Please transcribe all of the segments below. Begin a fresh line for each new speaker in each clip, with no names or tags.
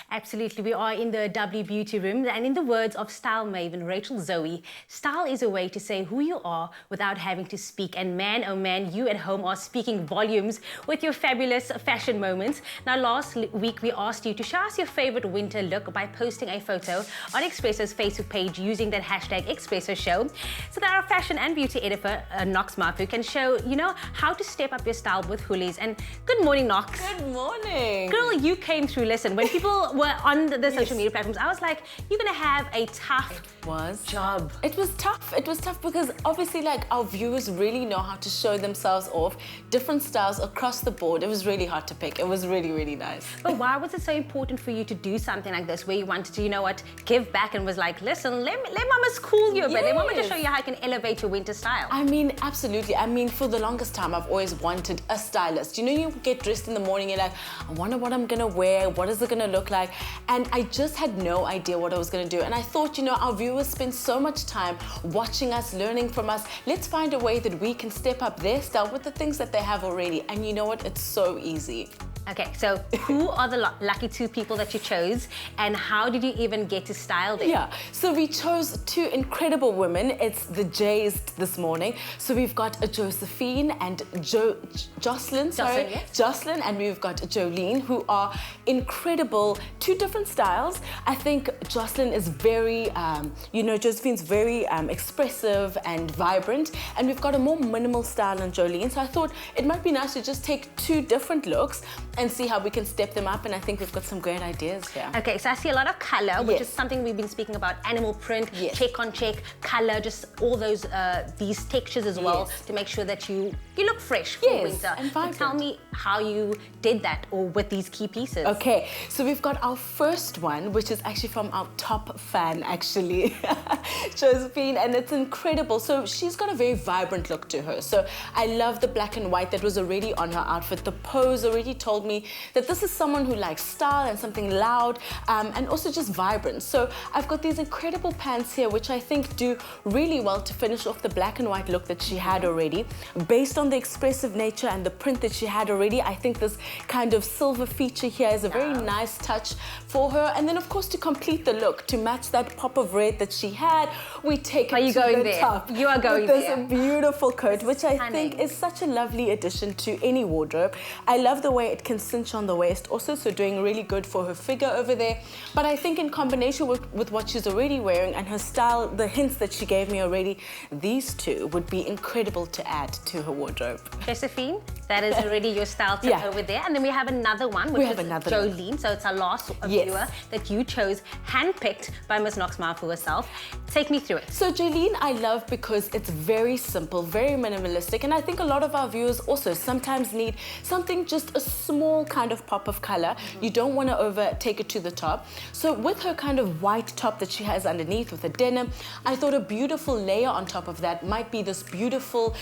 Absolutely. We are in the W Beauty Room, and in the words of style maven Rachel Zoe, style is a way to say who you are without having to speak. And man, oh man, you at home are speaking volumes with your fabulous fashion moments. Now, last week we asked you to show us your favorite winter look by posting a photo on Expresso's Facebook page using that hashtag Expresso Show, so that our fashion and beauty editor, Knox Mafu, can show how to step up your style with hoolies. And good morning, Knox.
Good morning.
Girl, you came through. Listen, when people were on the social media platforms, I was like, you're gonna have a tough job.
It was tough. It was tough because obviously, like, our viewers really know how to show themselves off, different styles across the board. It was really hard to pick. It was really, really nice.
But why was it so important for you to do something like this, where you wanted to, give back and was like, listen, let mama school you a bit. Let mama just show you how I can elevate your winter style.
I mean, absolutely. I mean, for the longest time, I've always wanted a stylist. You get dressed in the morning, you're like, I wonder what I'm gonna wear, what is it gonna look like? And I just had no idea what I was gonna do. And I thought, our viewers spend so much time watching us, learning from us. Let's find a way that we can step up their style with the things that they have already. And you know what? It's so easy.
Okay, so who are the lucky two people that you chose, and how did you even get to style them?
Yeah, so we chose two incredible women. It's the Jays this morning. So we've got a Josephine and Jocelyn, and we've got Jolene, who are incredible. Two different styles. I think Jocelyn is very, Josephine's very expressive and vibrant, and we've got a more minimal style in Jolene. So I thought it might be nice to just take two different looks and see how we can step them up, and I think we've got some great ideas here.
Okay, so I see a lot of color, which is something we've been speaking about. Animal print, check on check, color, just all those these textures as well, to make sure that you look fresh for winter.
And vibrant.
So tell me how you did that, or with these key pieces.
Okay, so we've got our first one, which is actually from our top fan, actually, Josephine, and it's incredible. So she's got a very vibrant look to her. So I love the black and white that was already on her outfit. The pose already told me that this is someone who likes style and something loud, and also just vibrant. So I've got these incredible pants here, which I think do really well to finish off the black and white look that she had already. Based on the expressive nature and the print that she had already, I think this kind of silver feature here is a very nice touch for her. And then, of course, to complete the look, to match that pop of red that she had, we take it to the top.
You are going
there. With this beautiful coat, which I think is such a lovely addition to any wardrobe. I love the way it can cinch on the waist also, so doing really good for her figure over there. But I think in combination with what she's already wearing and her style, the hints that she gave me already, these two would be incredible to add to her wardrobe.
Josephine, that is already your style tip over there. And then we have another one, which is Jolene. So it's our last viewer that you chose, handpicked by Miss Knox Mafu herself. Take me through it.
So Jolene, I love because it's very simple, very minimalistic. And I think a lot of our viewers also sometimes need something, just a small kind of pop of color. You don't want to overtake it to the top. So with her kind of white top that she has underneath with a denim, I thought a beautiful layer on top of that might be this beautiful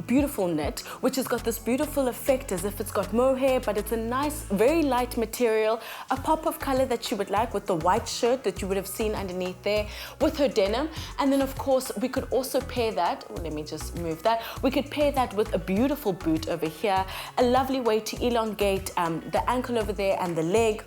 beautiful knit, which has got this beautiful effect as if it's got mohair, but it's a nice, very light material, a pop of color that you would like with the white shirt that you would have seen underneath there with her denim. And then, of course, we could also pair that, let me just move that, we could pair that with a beautiful boot over here, a lovely way to elongate the ankle over there and the leg.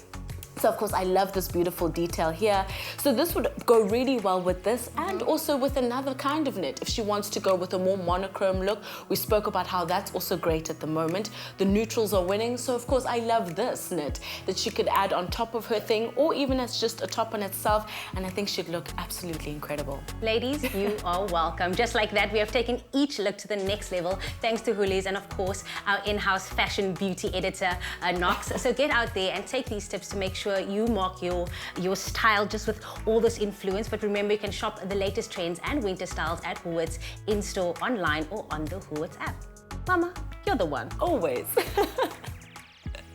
So, of course, I love this beautiful detail here. So this would go really well with this, and also with another kind of knit. If she wants to go with a more monochrome look, we spoke about how that's also great at the moment. The neutrals are winning. So, of course, I love this knit that she could add on top of her thing, or even as just a top on itself. And I think she'd look absolutely incredible.
Ladies, you are welcome. Just like that, we have taken each look to the next level, thanks to Hoolies and, of course, our in-house fashion beauty editor, Knox. So get out there and take these tips to make sure you mark your style just with all this influence. But remember, you can shop the latest trends and winter styles at Woolworths, in-store, online, or on the Woolworths app. Mama, you're the one.
Always.